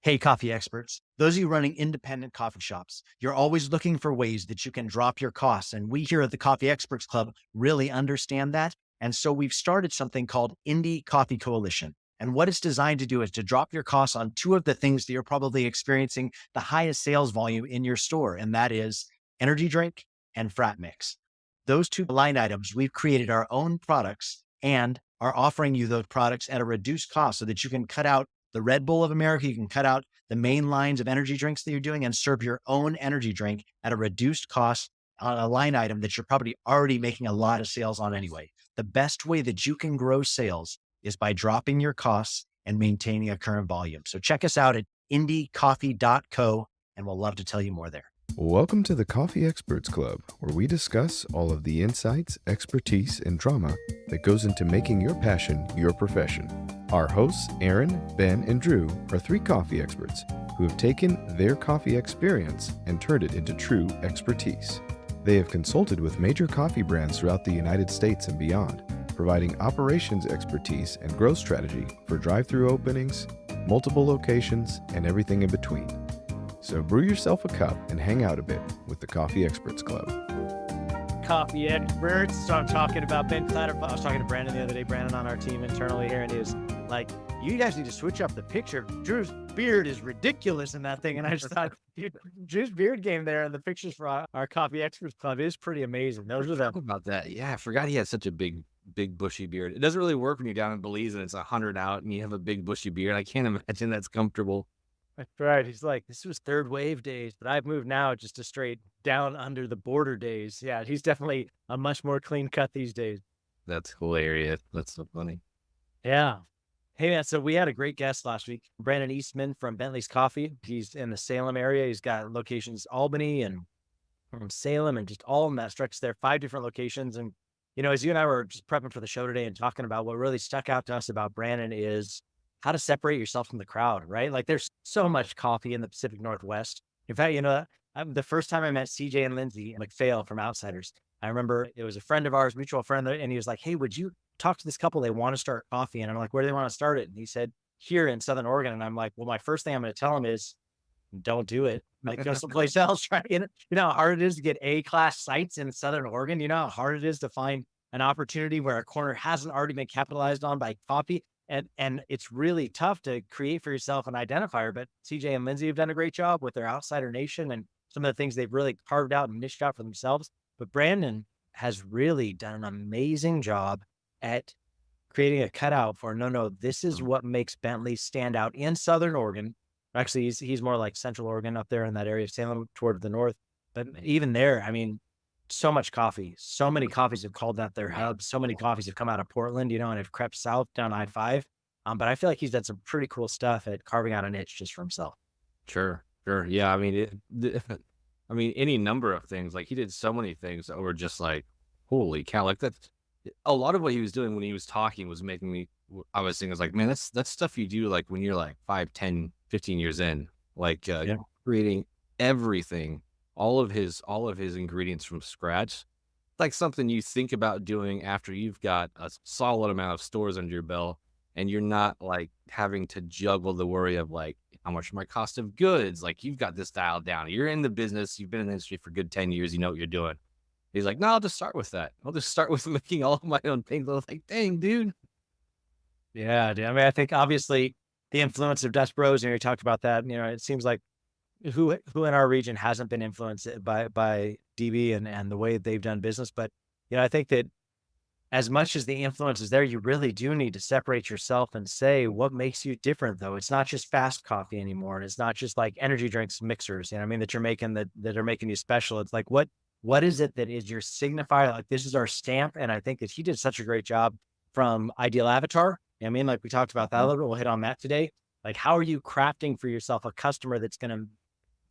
Hey, coffee experts. Those of you running independent coffee shops, you're always looking for ways that you can drop your costs. And we here at the Coffee Experts Club really understand that. And so we've started something called Indie Coffee Coalition. And what it's designed to do is to drop your costs on two of the things that you're probably experiencing the highest sales volume in your store. And that is energy drink and frat mix. Those two line items, we've created our own products and are offering you those products at a reduced cost so that you can cut out the Red Bull of America. You can cut out the main lines of energy drinks that you're doing and serve your own energy drink at a reduced cost on a line item that you're probably already making a lot of sales on anyway. The best way that you can grow sales is by dropping your costs and maintaining a current volume. So check us out at indiecoffee.co and we'll love to tell you more there. Welcome to the Coffee Experts Club, where we discuss all of the insights, expertise, and drama that goes into making your passion your profession. Our hosts, Aaron, Ben, and Drew, are three coffee experts who have taken their coffee experience and turned it into true expertise. They have consulted with major coffee brands throughout the United States and beyond, providing operations expertise and growth strategy for drive-through openings, multiple locations, and everything in between. So brew yourself a cup and hang out a bit with the Coffee Experts Club. Coffee experts. So I'm talking about Ben Clatter. I was talking to Brandon the other day, Brandon on our team internally here, and he was like, you guys need to switch up the picture. Drew's beard is ridiculous in that thing. And I just thought, dude, Drew's beard game there and the pictures for our Coffee Experts Club is pretty amazing. Those are Talk the about that. Yeah, I forgot he had such a big bushy beard. It doesn't really work when you're down in Belize and it's 100 out and you have a big bushy beard. I can't imagine that's comfortable. That's right. He's like, this was third wave days, but I've moved now just to straight down under the border days. Yeah, he's definitely a much more clean cut these days. That's hilarious. That's so funny. Yeah. Hey man, so we had a great guest last week, Brandon Eastman from Bentley's Coffee. He's in the Salem area. He's got locations Albany and from Salem and just all in that stretch there, 5 different locations. And, you know, as you and I were just prepping for the show today and talking about what really stuck out to us about Brandon is how to separate yourself from the crowd, right? Like there's so much coffee in the Pacific Northwest. In fact, you know, the first time I met CJ and Lindsay McPhail from Outsiders, I remember it was a friend of ours, mutual friend, and he was like, hey, would you talk to this couple? They want to start coffee. And I'm like, where do they want to start it? And he said, here in Southern Oregon. And I'm like, well, my first thing I'm going to tell him is don't do it. Like go someplace else. Right? You know how hard it is to get A-class sites in Southern Oregon. You know how hard it is to find an opportunity where a corner hasn't already been capitalized on by coffee. And it's really tough to create for yourself an identifier. But CJ and Lindsay have done a great job with their Outsider Nation and some of the things they've really carved out and niched out for themselves. But Brandon has really done an amazing job at creating a cutout for no, this is what makes Bentley stand out in Southern Oregon. Actually, he's more like Central Oregon up there in that area of Salem toward the north. But even there, I mean, so much coffee. So many coffees have called that their hub. So many coffees have come out of Portland, you know, and have crept south down I-5. But I feel like he's done some pretty cool stuff at carving out a niche just for himself. Sure. Yeah. I mean, I mean, any number of things. Like he did so many things that were just like, holy cow! Like that's a lot of what he was doing when he was talking was making me. I was thinking, I was like, man, that's stuff you do like when you're like 5, 10, 15 years in, like creating everything, all of his ingredients from scratch. Like something you think about doing after you've got a solid amount of stores under your belt and you're not like having to juggle the worry of like how much my cost of goods. Like you've got this dialed down. You're in the business. You've been in the industry for a good 10 years. You know what you're doing. He's like, no, I'll just start with that. I'll just start with making all of my own things. I was like, dang, dude. Yeah, dude. I mean, I think obviously the influence of Dutch Bros, and you talked about that, you know, it seems like who in our region hasn't been influenced by DB and the way they've done business. But, you know, I think that as much as the influence is there, you really do need to separate yourself and say what makes you different, though. It's not just fast coffee anymore. And it's not just like energy drinks mixers, you know what I mean, that you're making that are making you special. It's like, what is it that is your signifier? Like this is our stamp. And I think that he did such a great job from Ideal Avatar. You know what I mean, like we talked about that a little bit. We'll hit on that today. Like, how are you crafting for yourself a customer that's going to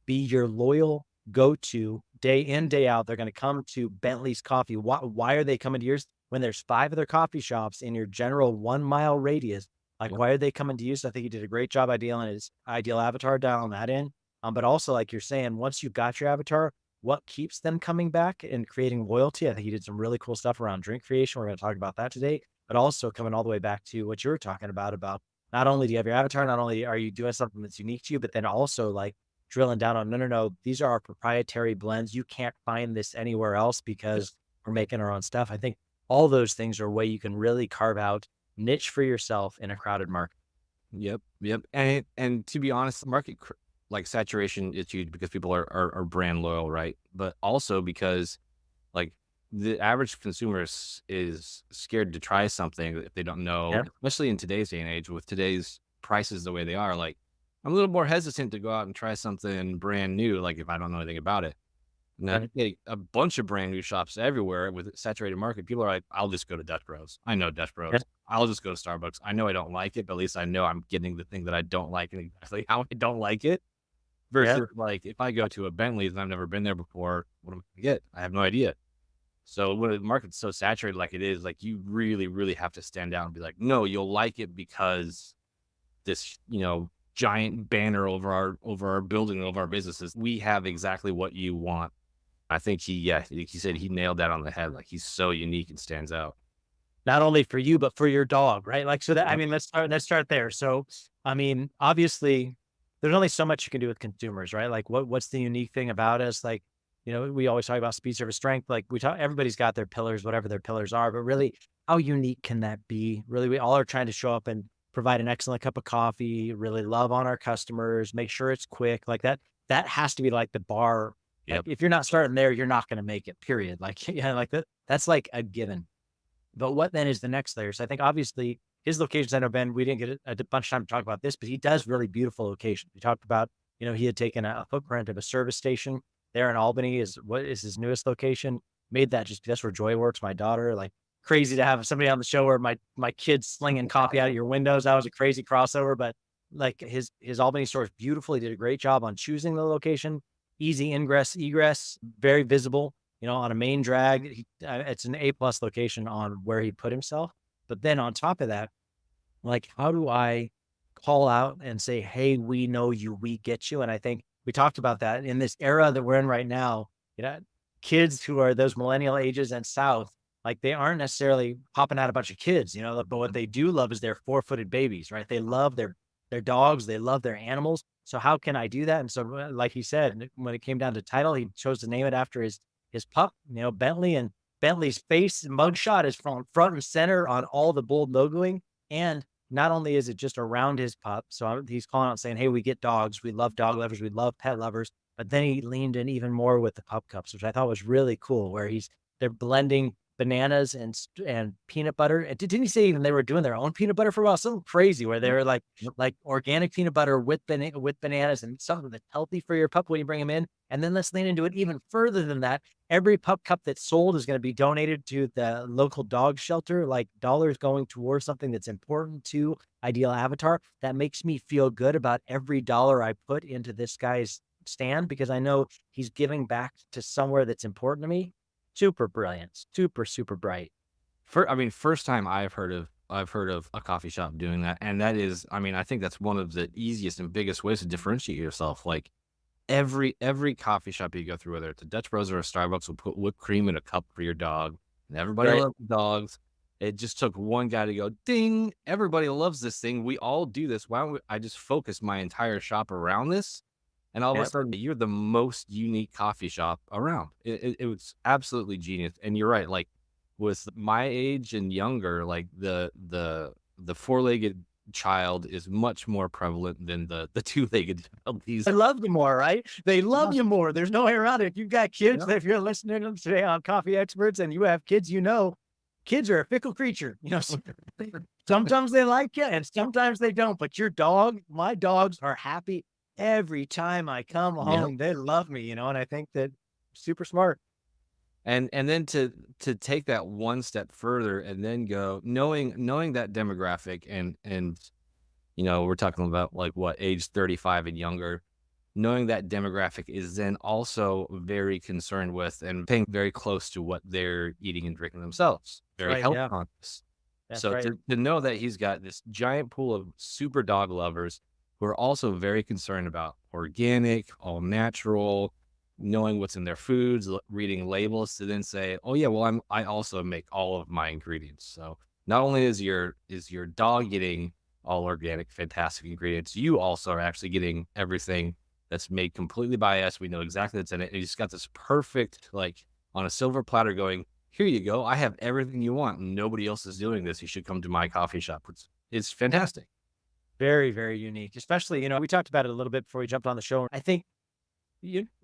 be your loyal go-to day in, day out? They're going to come to Bentley's Coffee. Why are they coming to yours when there's 5 other coffee shops in your general 1-mile radius? Like, why are they coming to you? So I think he did a great job idealing his ideal avatar dialing that in. But also, like you're saying, once you've got your avatar, what keeps them coming back and creating loyalty? I think he did some really cool stuff around drink creation. We're going to talk about that today, but also coming all the way back to what you were talking about not only do you have your avatar, not only are you doing something that's unique to you, but then also like drilling down on, no, no, no, these are our proprietary blends. You can't find this anywhere else Yep. because we're making our own stuff. I think all those things are a way you can really carve out niche for yourself in a crowded market. Yep. Yep. And to be honest, like saturation is huge because people are brand loyal, right? But also because like the average consumer is scared to try something if they don't know, Yeah. especially in today's day and age with today's prices the way they are. Like I'm a little more hesitant to go out and try something brand new, like if I don't know anything about it. Now, Right. a bunch of brand new shops everywhere with a saturated market. People are like, I'll just go to Dutch Bros. I know Dutch Yeah. Bros. I'll just go to Starbucks. I know I don't like it, but at least I know I'm getting the thing that I don't like and exactly how I don't like it. Yeah. Versus like if I go to a Bentley's and I've never been there before, what am I gonna get? I have no idea. So when the market's so saturated like it is, like you really, really have to stand out and be like, no, you'll like it because this, giant banner over our building, over our businesses. We have exactly what you want. I think he said he nailed that on the head. Like he's so unique and stands out. Not only for you, but for your dog, right? Like, so that, I Yep. mean, let's start there. So, I mean, obviously there's only so much you can do with consumers, right? Like what's the unique thing about us? Like, we always talk about speed, service, strength. Like everybody's got their pillars, whatever their pillars are, but really how unique can that be? Really, we all are trying to show up and provide an excellent cup of coffee, really love on our customers, make sure it's quick. Like that has to be like the bar. Like Yep. if you're not starting there, you're not going to make it, period. Like, yeah, like that's like a given. But what then is the next layer? So I think obviously his locations, I know, Ben, we didn't get a bunch of time to talk about this, but he does really beautiful locations. We talked about, he had taken a footprint of a service station there in Albany is what is his newest location. Made that just, that's where Joy works, my daughter. Like crazy to have somebody on the show where my kids slinging coffee out of your windows. That was a crazy crossover, but like his Albany store is beautiful. He did a great job on choosing the location, easy ingress, egress, very visible, on a main drag. It's an A+ location on where he put himself. But then on top of that, like, how do I call out and say, hey, we know you, we get you? And I think we talked about that in this era that we're in right now. You know, kids who are those millennial ages and south, like they aren't necessarily popping out a bunch of kids, but what they do love is their 4-footed babies, right? They love their dogs, they love their animals. So how can I do that? And so, like he said, when it came down to title, he chose to name it after his pup, Bentley, and Bentley's face mugshot is from front and center on all the bold logoing. And not only is it just around his pup, so he's calling out saying, hey, we get dogs. We love dog lovers. We love pet lovers. But then he leaned in even more with the pup cups, which I thought was really cool, where they're blending bananas and peanut butter. And didn't he say even they were doing their own peanut butter for a while? Something crazy where they were Yep. like organic peanut butter with bananas and something that's healthy for your pup when you bring him in. And then let's lean into it even further than that. Every pup cup that's sold is going to be donated to the local dog shelter, like dollars going towards something that's important to Ideal Avatar. That makes me feel good about every dollar I put into this guy's stand because I know he's giving back to somewhere that's important to me. Super brilliant, super, super bright. First time I've heard of a coffee shop doing that, and that is, I think that's one of the easiest and biggest ways to differentiate yourself. Like every coffee shop you go through, whether it's a Dutch Bros or a Starbucks, will put whipped cream in a cup for your dog, and everybody Right. loves dogs. It just took one guy to go, ding! Everybody loves this thing. We all do this. Why don't I just focus my entire shop around this? And all of a Yeah. sudden, you're the most unique coffee shop around. It was absolutely genius. And you're right. Like with my age and younger, like the 4-legged child is much more prevalent than the 2-legged child. I love you more, right? They love Yeah. you more. There's no way around it. If you've got kids, Yeah. if you're listening to them today on Coffee Experts and you have kids, kids are a fickle creature. Sometimes they like you and sometimes they don't. But my dogs are happy every time I come Yep. home. They love me, and I think that super smart. And then to take that one step further and then go knowing that demographic and we're talking about like what age 35 and younger, knowing that demographic is then also very concerned with and paying very close to what they're eating and drinking themselves, very Right. health Yeah. conscious. That's So right. to know that he's got this giant pool of super dog lovers who are also very concerned about organic, all natural, knowing what's in their foods, reading labels to then say, "Oh yeah, well I also make all of my ingredients." So not only is your dog getting all organic, fantastic ingredients. You also are actually getting everything that's made completely by us. We know exactly what's in it. And you just got this perfect, like on a silver platter going, here you go. I have everything you want. Nobody else is doing this. You should come to my coffee shop. It's fantastic. Very, very unique. Especially, we talked about it a little bit before we jumped on the show. I think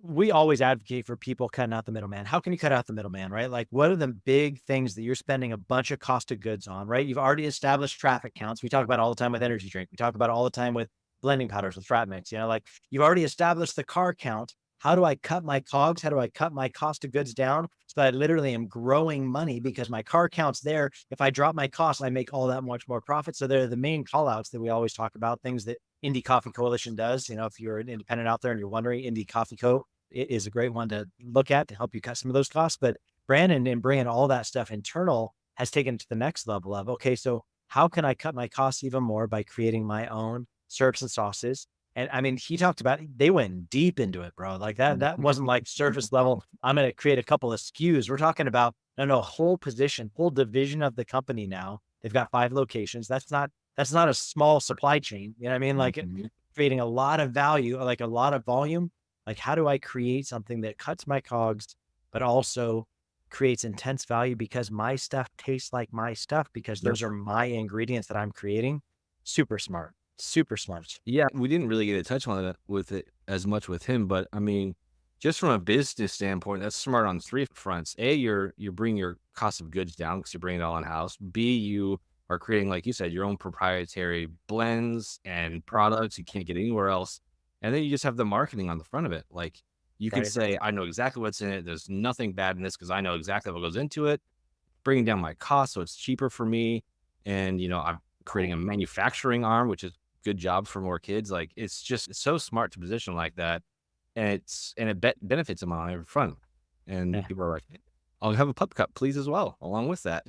we always advocate for people cutting out the middleman. How can you cut out the middleman, right? Like, what are the big things that you're spending a bunch of cost of goods on, right? You've already established traffic counts. We talk about it all the time with energy drink. We talk about it all the time with blending powders, with frat mix. Like you've already established the car count. How do I cut my cogs? How do I cut my cost of goods down so that I literally am growing money because my car count's there? If I drop my costs, I make all that much more profit. So they're the main call outs that we always talk about, things that Indie Coffee Coalition does. If you're an independent out there and you're wondering, Indie Coffee Co. it is a great one to look at to help you cut some of those costs. But Brandon, in bringing all that stuff internal, has taken it to the next level of, okay, so how can I cut my costs even more by creating my own syrups and sauces? And I mean, he talked about, they went deep into it, bro. Like that wasn't like surface level. I'm going to create a couple of SKUs. We're talking about, no, whole position, whole division of the company now. They've got 5 locations. That's not a small supply chain. You know what I mean? Like creating a lot of value, like a lot of volume. Like, how do I create something that cuts my cogs, but also creates intense value because my stuff tastes like my stuff because those are my ingredients that I'm creating? Super smart. Super smart. Yeah, we didn't really get a touch on it with it as much with him, but I mean, just from a business standpoint, that's smart on 3 fronts. A, you're bringing your cost of goods down because you're bringing it all in house. B, you are creating, like you said, your own proprietary blends and products you can't get anywhere else. And then you just have the marketing on the front of it. Like you can Right. say, I know exactly what's in it. There's nothing bad in this because I know exactly what goes into it, bringing down my cost so it's cheaper for me. And I'm creating a manufacturing arm, which is good job for more kids. Like it's so smart to position like that, and it benefits them on every front. And Yeah. people are like, I'll have a pup cup, please, as well, along with that.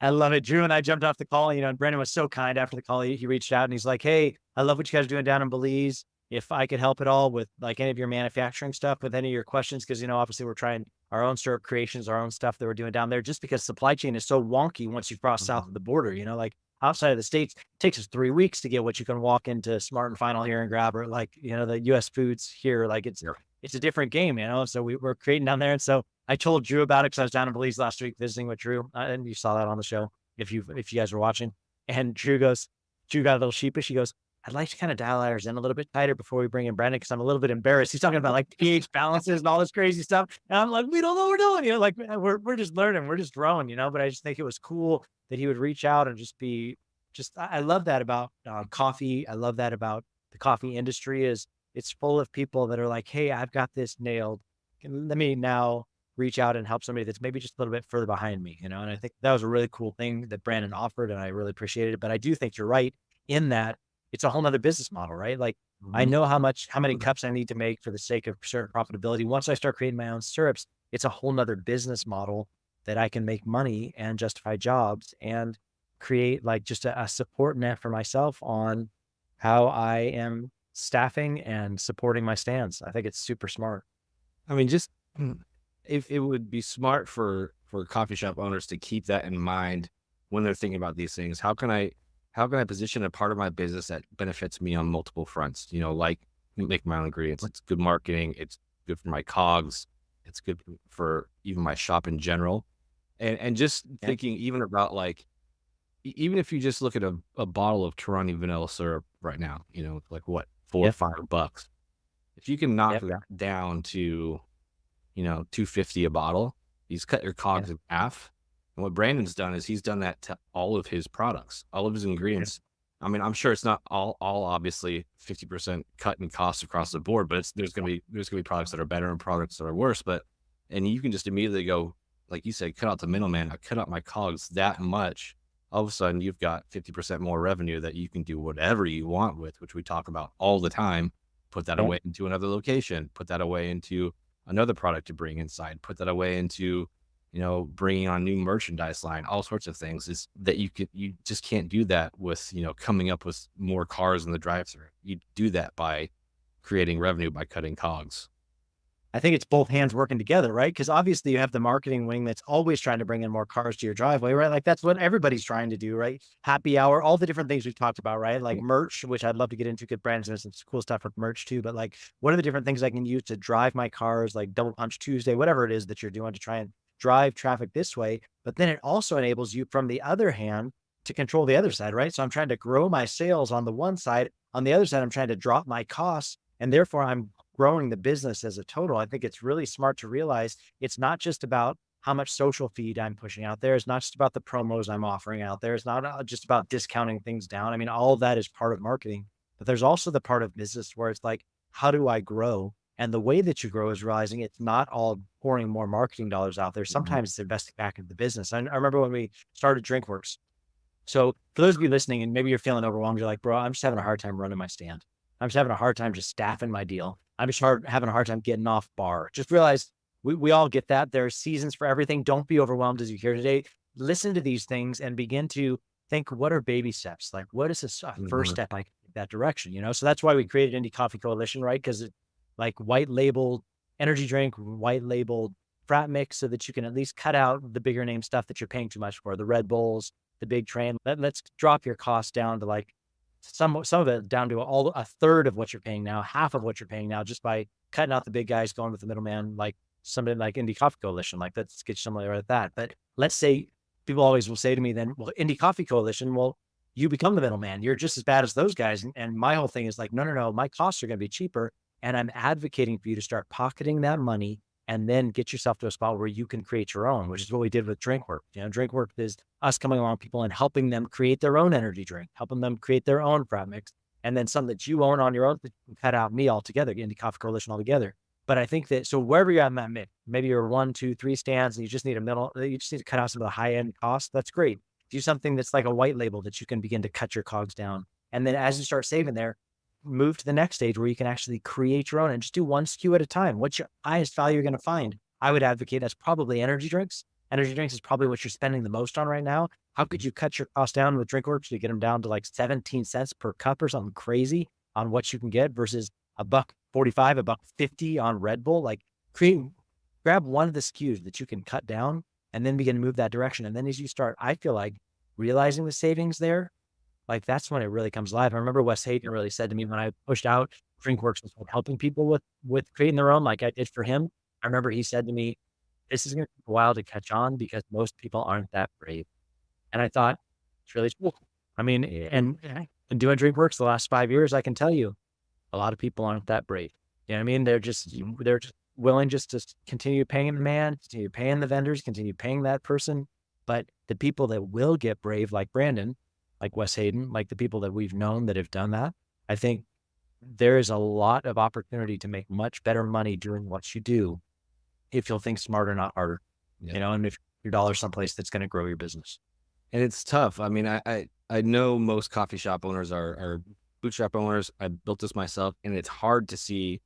I love it. Drew and I jumped off the call, and Brandon was so kind after the call. He reached out and he's like, hey, I love what you guys are doing down in Belize. If I could help at all with like any of your manufacturing stuff, with any of your questions, because, obviously we're trying our own syrup creations, our own stuff that we're doing down there, just because supply chain is so wonky once you cross south of the border, like outside of the States, it takes us 3 weeks to get what you can walk into Smart and Final here and grab, or like, the US Foods here, like it's a different game, so we're creating down there. And so I told Drew about it because I was down in Belize last week visiting with Drew, and you saw that on the show if you guys were watching. And Drew got a little sheepish. He goes, I'd like to kind of dial ours in a little bit tighter before we bring in Brandon because I'm a little bit embarrassed. He's talking about like pH balances and all this crazy stuff. And I'm like, we don't know what we're doing. Like we're just learning, we're just growing, But I just think it was cool that he would reach out and just be I love that about coffee. I love that about the coffee industry is it's full of people that are like, hey, I've got this nailed. Let me now reach out and help somebody that's maybe just a little bit further behind me, And I think that was a really cool thing that Brandon offered, and I really appreciated it. But I do think you're right in that it's a whole nother business model, right? Like I know how many cups I need to make for the sake of certain profitability. Once I start creating my own syrups, it's a whole nother business model that I can make money and justify jobs and create like just a support net for myself on how I am staffing and supporting my stands. I think it's super smart. I mean, just if it would be smart for coffee shop owners to keep that in mind when they're thinking about these things. How can I position a part of my business that benefits me on multiple fronts? Like make my own ingredients. It's good marketing. It's good for my cogs. It's good for even my shop in general. And just thinking even about like, even if you just look at a bottle of Torani vanilla syrup right now, like what, $4 or $5. If you can knock that down to, $2.50 a bottle, he's cut your cogs in half. And what Brandon's done is he's done that to all of his products, all of his ingredients. I mean, I'm sure it's not all obviously 50% cut in costs across the board, but there's gonna be products that are better and products that are worse. And you can just immediately go, like you said, cut out the middleman. I cut out my cogs that much. All of a sudden you've got 50% more revenue that you can do whatever you want with, which we talk about all the time. Put that away into another location, put that away into another product to bring inside, put that away into, bringing on new merchandise line, all sorts of things is that you just can't do that with, coming up with more cars in the drive-thru. You do that by creating revenue by cutting cogs. I think it's both hands working together, right? Because obviously you have the marketing wing that's always trying to bring in more cars to your driveway, right? Like that's what everybody's trying to do, right? Happy hour, all the different things we've talked about, right? Like merch, which I'd love to get into because Brandon's doing some cool stuff with merch too. But like, what are the different things I can use to drive my cars, like Double Punch Tuesday, whatever it is that you're doing to try and drive traffic this way? But then it also enables you, from the other hand, to control the other side, right? So I'm trying to grow my sales on the one side. On the other side, I'm trying to drop my costs. And therefore, I'm growing the business as a total. I think it's really smart to realize it's not just about how much social feed I'm pushing out there. It's not just about the promos I'm offering out there. It's not just about discounting things down. I mean, all of that is part of marketing, but there's also the part of business where it's like, how do I grow? And the way that you grow is realizing it's not all pouring more marketing dollars out there. Sometimes it's investing back into the business. I remember when we started DrinkWorks. So for those of you listening, and maybe you're feeling overwhelmed, you're like, bro, I'm just having a hard time running my stand. I'm just having a hard time just staffing my deal. I'm just having a hard time getting off bar. Just realize we all get that. There are seasons for everything. Don't be overwhelmed as you hear today. Listen to these things and begin to think, what are baby steps? Like, what is a first step I can take that direction? You know, so that's why we created Indie Coffee Coalition, right? Because it like white labeled energy drink, white labeled frat mix, so that you can at least cut out the bigger name stuff that you're paying too much for, the Red Bulls, the big train. Let's drop your costs down to like some of it down to a third of what you're paying now, half of what you're paying now, just by cutting out the big guys, going with the middleman, like somebody like Indie Coffee Coalition. Like, let's get somebody at that. But let's say people always will say to me then, well, Indie Coffee Coalition, well, you become the middleman. You're just as bad as those guys. And my whole thing is like, no, my costs are going to be cheaper. And I'm advocating for you to start pocketing that money and then get yourself to a spot where you can create your own, which is what we did with DrinkWorks. You know, DrinkWorks is us coming along people and helping them create their own energy drink, helping them create their own frat mix, and then something that you own on your own, that you can cut out me altogether, Indie Coffee Coalition altogether. But I think that, so wherever you're at in that mix, maybe you're 1, 2, 3 stands and you just need you just need to cut out some of the high end costs. That's great. Do something that's like a white label that you can begin to cut your cogs down. And then as you start saving there, move to the next stage where you can actually create your own and just do one SKU at a time. What's your highest value you're going to find? I would advocate that's probably energy drinks. Energy drinks is probably what you're spending the most on right now. How could you cut your cost down with DrinkWorks to get them down to like 17 cents per cup or something crazy on what you can get versus $1.45, $1.50 on Red Bull? Like, grab one of the SKUs that you can cut down and then begin to move that direction. And then as you start, I feel like realizing the savings there, like that's when it really comes alive. I remember Wes Hayden really said to me when I pushed out DrinkWorks was helping people with creating their own, like I did for him. I remember he said to me, this is going to take a while to catch on because most people aren't that brave. And I thought, it's really cool. I mean, and doing DrinkWorks the last 5 years, I can tell you, a lot of people aren't that brave. You know what I mean? They're just willing just to continue paying the man, continue paying the vendors, continue paying that person. But the people that will get brave, like Brandon, like Wes Hayden, like the people that we've known that have done that, I think there is a lot of opportunity to make much better money doing what you do if you'll think smarter, not harder, you know, and if your dollar's someplace that's going to grow your business. And it's tough. I mean, I know most coffee shop owners are bootstrap owners. I built this myself, and it's hard to see,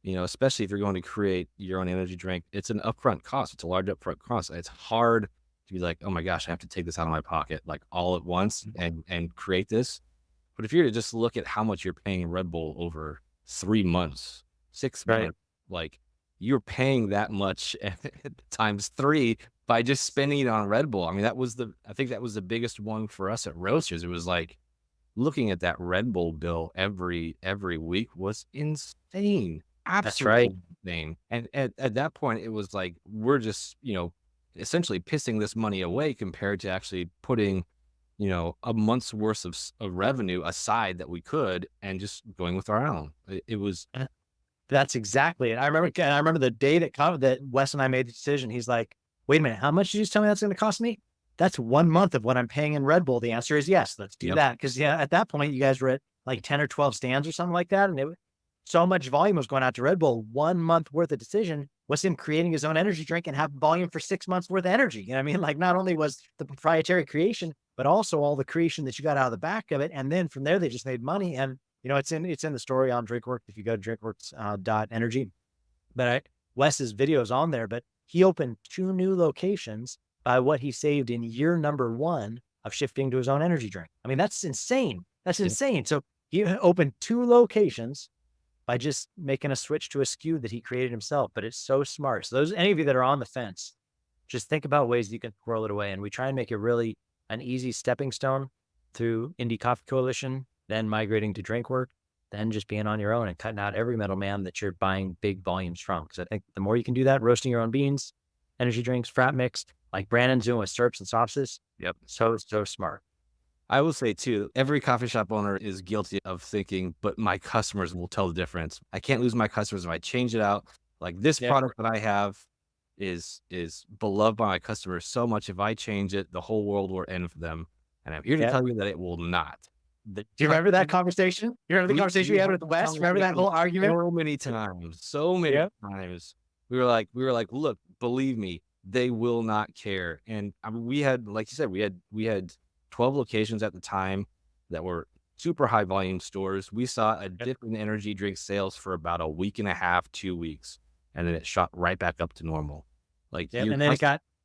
you know, especially if you're going to create your own energy drink. It's an upfront cost. It's a large upfront cost. It's hard to be like, oh my gosh, I have to take this out of my pocket like all at once and create this. But if you're to just look at how much you're paying Red Bull over 3 months, 6 months, like you're paying that much times 3 by just spending it on Red Bull. I mean, I think that was the biggest one for us at Roasters. It was like looking at that Red Bull bill every week was insane. Absolutely insane. And at that point, it was like, we're just, you know, essentially pissing this money away compared to actually putting, you know, a month's worth of revenue aside that we could and just going with our own. It was. That's exactly it. I remember the day that Wes and I made the decision. He's like, wait a minute, how much did you just tell me that's going to cost me? That's 1 month of what I'm paying in Red Bull. The answer is yes. Let's do that. Cause at that point you guys were at like 10 or 12 stands or something like that. And so much volume was going out to Red Bull. 1 month worth of decision was him creating his own energy drink and have volume for 6 months worth of energy. You know what I mean? Like, not only was the proprietary creation, but also all the creation that you got out of the back of it. And then from there, they just made money. And, you know, it's in the story on DrinkWorks. If you go to drinkworks.energy, but Wes's video's on there, but he opened 2 new locations by what he saved in year number 1 of shifting to his own energy drink. I mean, that's insane. That's insane. So he opened 2 locations by just making a switch to a SKU that he created himself. But it's so smart. So any of you that are on the fence, just think about ways you can squirrel it away. And we try and make it really an easy stepping stone through Indie Coffee Coalition, then migrating to drink work, then just being on your own and cutting out every middleman that you're buying big volumes from. Because I think the more you can do that, roasting your own beans, energy drinks, frat mixed, like Brandon's doing with syrups and sauces. Yep. So smart. I will say too, every coffee shop owner is guilty of thinking, but my customers will tell the difference. I can't lose my customers if I change it out. Like this product that I have is beloved by my customers so much. If I change it, the whole world will end for them. And I'm here to tell you that it will not. Do you remember that conversation? You remember the conversation we had with the West? Remember that whole argument? So many times. We were like, look, believe me, they will not care. And I mean, we had, like you said, we had 12 locations at the time that were super high volume stores. We saw a dip in energy drink sales for about a week and a half, 2 weeks, and then it shot right back up to normal. Like, and then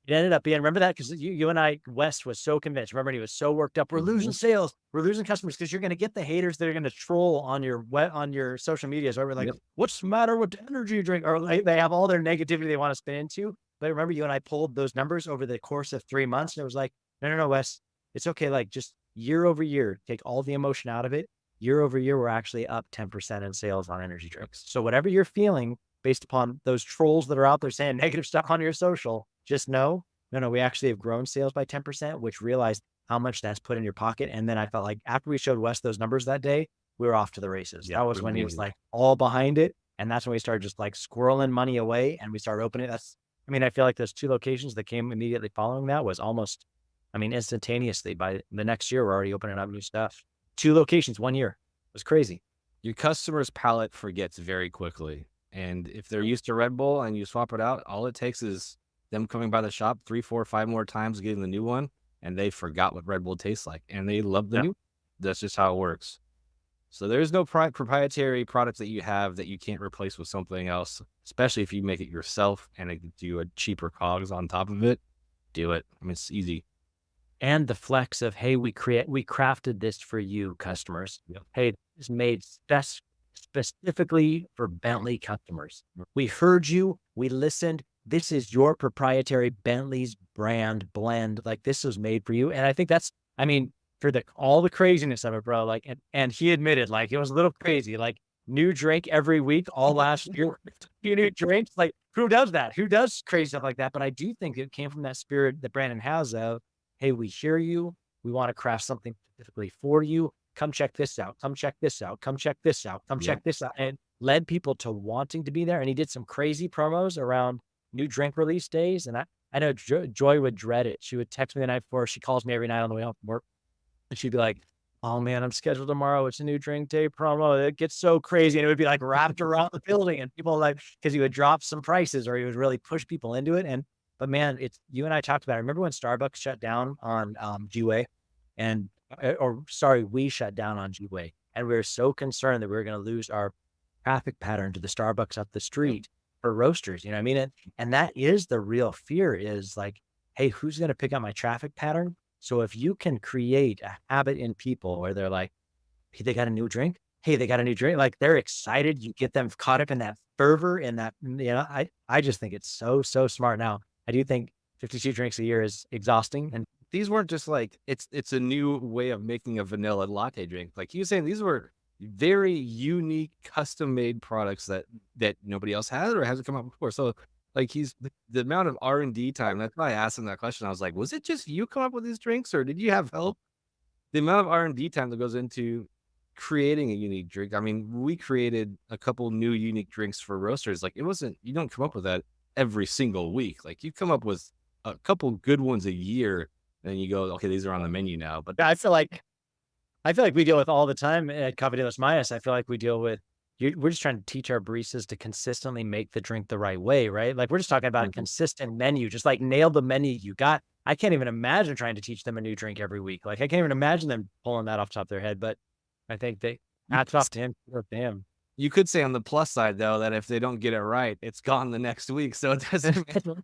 it ended up being, remember that? Because you and I, West was so convinced. Remember, he was so worked up. We're losing sales. We're losing customers because you're going to get the haters that are going to troll on your social media. So we're like, what's the matter with the energy drink? Or like, they have all their negativity they want to spin into. But remember, you and I pulled those numbers over the course of 3 months. And it was like, no, Wes, it's okay. Like just year over year, take all the emotion out of it. Year over year, we're actually up 10% in sales on energy drinks. So whatever you're feeling based upon those trolls that are out there saying negative stuff on your social, just know, no, we actually have grown sales by 10%, which realized how much that's put in your pocket. And then I felt like after we showed Wes those numbers that day, we were off to the races. That was when he was like all behind it. And that's when we started just like squirreling money away and we started opening. I feel like those 2 locations that came immediately following that was almost, instantaneously. By the next year, we're already opening up new stuff. 2 locations, 1 year. It was crazy. Your customer's palate forgets very quickly. And if they're used to Red Bull and you swap it out, all it takes is them coming by the shop 3, 4, 5 more times, getting the new one, and they forgot what Red Bull tastes like, and they love the new. That's just how it works. So there's no proprietary products that you have that you can't replace with something else, especially if you make it yourself and do a cheaper COGS on top of it. Do it. It's easy. And the flex of, hey, we crafted this for you, customers. Hey, it's made specifically for Bentley customers. We heard you. We listened. This is your proprietary Bentley's brand blend. Like this was made for you. And I think that's, for all the craziness of it, bro. Like, and he admitted, like, it was a little crazy, like new drink every week, all last year, few new drinks. Like, who does that? Who does crazy stuff like that? But I do think it came from that spirit that Brandon has of, hey, we hear you. We want to craft something specifically for you. Come check this out. Come check this out. Come check this out. Come check this out. And led people to wanting to be there. And he did some crazy promos around new drink release days. And I know Joy would dread it. She would text me the night before. She calls me every night on the way home from work. And she'd be like, oh man, I'm scheduled tomorrow. It's a new drink day promo. It gets so crazy. And it would be like wrapped around the building and people like, because he would drop some prices or he would really push people into it. But man, it's, you and I talked about it. Remember when Starbucks shut down on G-Way we shut down on G-Way, and we were so concerned that we were going to lose our traffic pattern to the Starbucks up the street for roasters. You know what I mean? And that is the real fear is like, hey, who's going to pick up my traffic pattern? So if you can create a habit in people where they're like, hey, they got a new drink. Hey, they got a new drink. Like they're excited. You get them caught up in that fervor and that, I just think it's so smart. Now, I do think 52 drinks a year is exhausting. And these weren't just like, it's a new way of making a vanilla latte drink. Like he was saying, these were very unique, custom-made products that nobody else has or hasn't come out before. So like the amount of R&D time, that's why I asked him that question. I was like, was it just you come up with these drinks or did you have help? The amount of R&D time that goes into creating a unique drink. We created a couple new unique drinks for roasters. Like you don't come up with that every single week. Like you come up with a couple good ones a year and then you go, okay, these are on the menu now. But I feel like we deal with all the time at Café de los Mayas. I feel like we deal with, we're just trying to teach our baristas to consistently make the drink the right way, right? Like we're just talking about a consistent menu, just like nail the menu you got. I can't even imagine trying to teach them a new drink every week. Like I can't even imagine them pulling that off the top of their head, but I think hats off to him. You could say on the plus side though, that if they don't get it right, it's gone the next week. So it doesn't matter.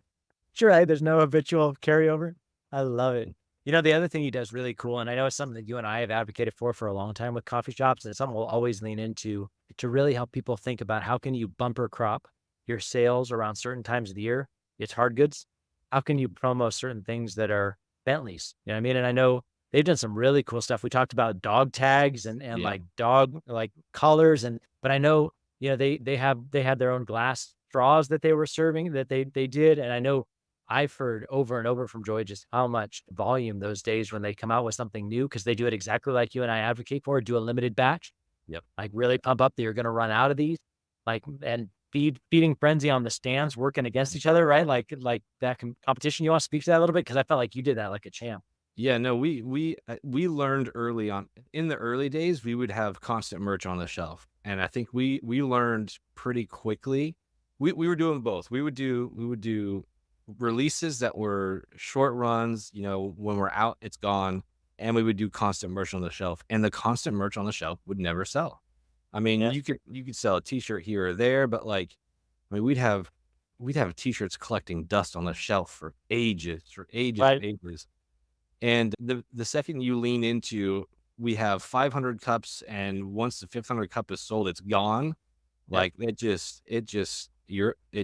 Sure. Right? There's no habitual carryover. I love it. The other thing he does really cool, and I know it's something that you and I have advocated for a long time with coffee shops, and it's something we'll always lean into to really help people think about how can you bumper crop your sales around certain times of the year. It's hard goods. How can you promo certain things that are Bentleys? You know what I mean? And I know they've done some really cool stuff. We talked about dog tags and Yeah. like dog like collars, but I know, they had their own glass straws that they were serving that they did. And I know I've heard over and over from Joy just how much volume those days when they come out with something new, because they do it exactly like you and I advocate for, do a limited batch. Yep. Like really pump up that you're going to run out of these, like, and feeding frenzy on the stands, working against each other, right? Like that competition. You want to speak to that a little bit? Because I felt like you did that like a champ. Yeah, no, we learned early on in the early days, we would have constant merch on the shelf. And I think we learned pretty quickly. We were doing both. We would do releases that were short runs, when we're out, it's gone. And we would do constant merch on the shelf. And the constant merch on the shelf would never sell. I mean, Yeah. you could sell a t-shirt here or there, but we'd have t-shirts collecting dust on the shelf for ages, Right. ages. And the second you lean into, we have 500 cups, and once the 500 cup is sold, it's gone. Yep. Like it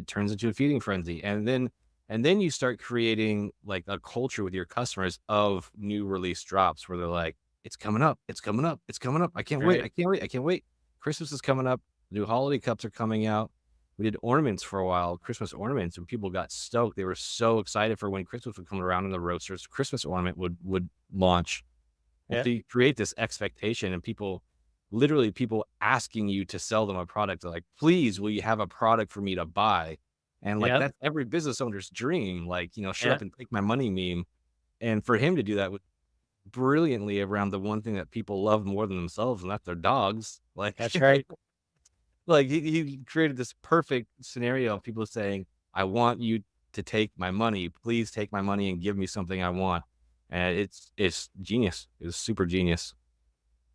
turns into a feeding frenzy. And then you start creating like a culture with your customers of new release drops where they're like, it's coming up, it's coming up, it's coming up. I can't wait. Right. I can't wait. I can't wait. Christmas is coming up. New holiday cups are coming out. We did ornaments for a while, Christmas ornaments, and people got stoked. They were so excited for when Christmas would come around and the roasters Christmas ornament would launch. Yeah. So you create this expectation, and people asking you to sell them a product. They're like, please, will you have a product for me to buy? And like Yep. that's every business owner's dream. Like, shut Yeah. up and take my money meme. And for him to do that with brilliantly around the one thing that people love more than themselves, and that's their dogs. Like That's right. like he created this perfect scenario of people saying, I want you to take my money. Please take my money and give me something I want. And it's genius. It's super genius.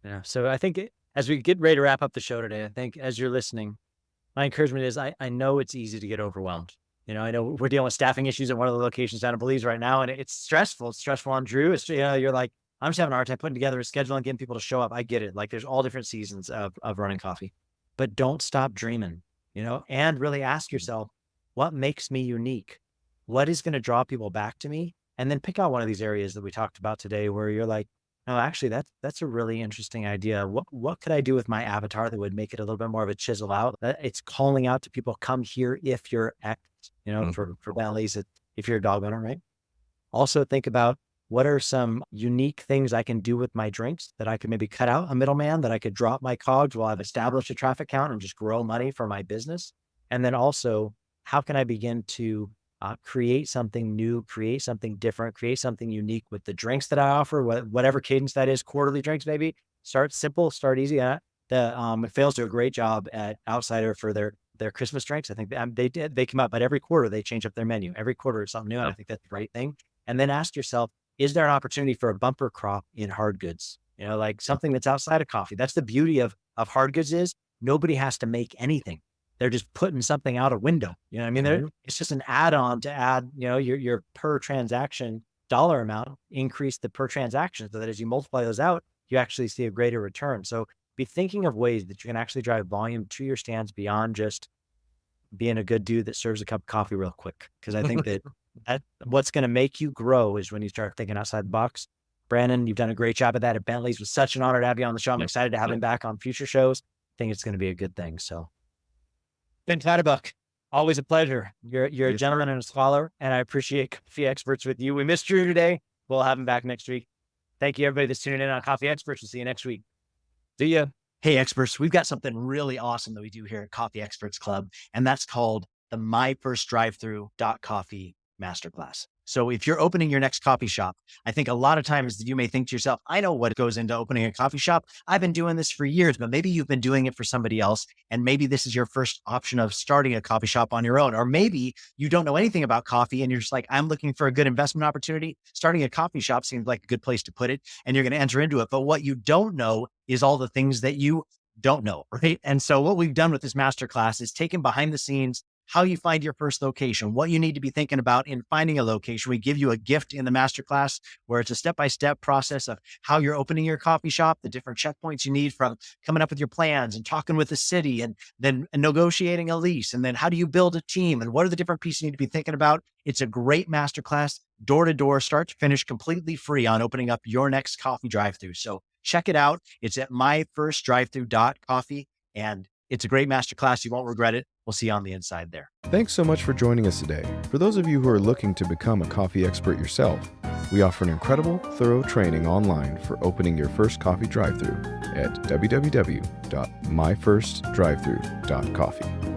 Yeah. So I think as we get ready to wrap up the show today, I think as you're listening, my encouragement is I know it's easy to get overwhelmed. I know we're dealing with staffing issues at one of the locations down in Belize right now, and it's stressful. It's stressful on Drew. It's, you're like, I'm just having a hard time putting together a schedule and getting people to show up. I get it. Like there's all different seasons of running coffee, but don't stop dreaming, and really ask yourself, what makes me unique? What is going to draw people back to me? And then pick out one of these areas that we talked about today where you're like, no, actually, that's a really interesting idea. What could I do with my avatar that would make it a little bit more of a chisel out? It's calling out to people, come here if you're X, for Bentleys, if you're a dog owner, right? Also think about what are some unique things I can do with my drinks that I could maybe cut out a middleman, that I could drop my cogs while I've established a traffic count and just grow money for my business. And then also, how can I begin to create something new, create something different, create something unique with the drinks that I offer, whatever cadence that is, quarterly drinks, maybe start simple, start easy. McPhail's do a great job at Outsider for their Christmas drinks. I think they come out, but every quarter they change up their menu. Every quarter is something new. And I think that's a great thing. And then ask yourself, is there an opportunity for a bumper crop in hard goods? Like something that's outside of coffee. That's the beauty of hard goods is nobody has to make anything. They're just putting something out a window. You know what I mean? It's just an add-on to add, your per transaction dollar amount, increase the per transaction so that as you multiply those out, you actually see a greater return. So be thinking of ways that you can actually drive volume to your stands beyond just being a good dude that serves a cup of coffee real quick. Because I think that what's going to make you grow is when you start thinking outside the box. Brandon, you've done a great job at that at Bentley's. It was such an honor to have you on the show. I'm excited to have him back on future shows. I think it's going to be a good thing. So Ben Taddebuck, always a pleasure. You're a gentleman and a scholar, and I appreciate Coffee Experts with you. We missed Drew today. We'll have him back next week. Thank you, everybody that's tuning in on Coffee Experts. We'll see you next week. See ya. Hey, experts, we've got something really awesome that we do here at Coffee Experts Club, and that's called the My First Drive-Through Coffee Masterclass. So if you're opening your next coffee shop, I think a lot of times you may think to yourself, I know what goes into opening a coffee shop. I've been doing this for years, but maybe you've been doing it for somebody else. And maybe this is your first option of starting a coffee shop on your own. Or maybe you don't know anything about coffee and you're just like, I'm looking for a good investment opportunity. Starting a coffee shop seems like a good place to put it, and you're going to enter into it. But what you don't know is all the things that you don't know, right? And so what we've done with this masterclass is taken behind the scenes how you find your first location, what you need to be thinking about in finding a location. We give you a gift in the masterclass where it's a step-by-step process of how you're opening your coffee shop, the different checkpoints you need from coming up with your plans and talking with the city and then negotiating a lease. And then how do you build a team and what are the different pieces you need to be thinking about? It's a great masterclass, door to door, start to finish, completely free on opening up your next coffee drive-through. So check it out. It's at myfirstdrivethrough.coffee and it's a great masterclass. You won't regret it. We'll see you on the inside there. Thanks so much for joining us today. For those of you who are looking to become a coffee expert yourself, we offer an incredible, thorough training online for opening your first coffee drive-through at www.myfirstdrivethrough.coffee.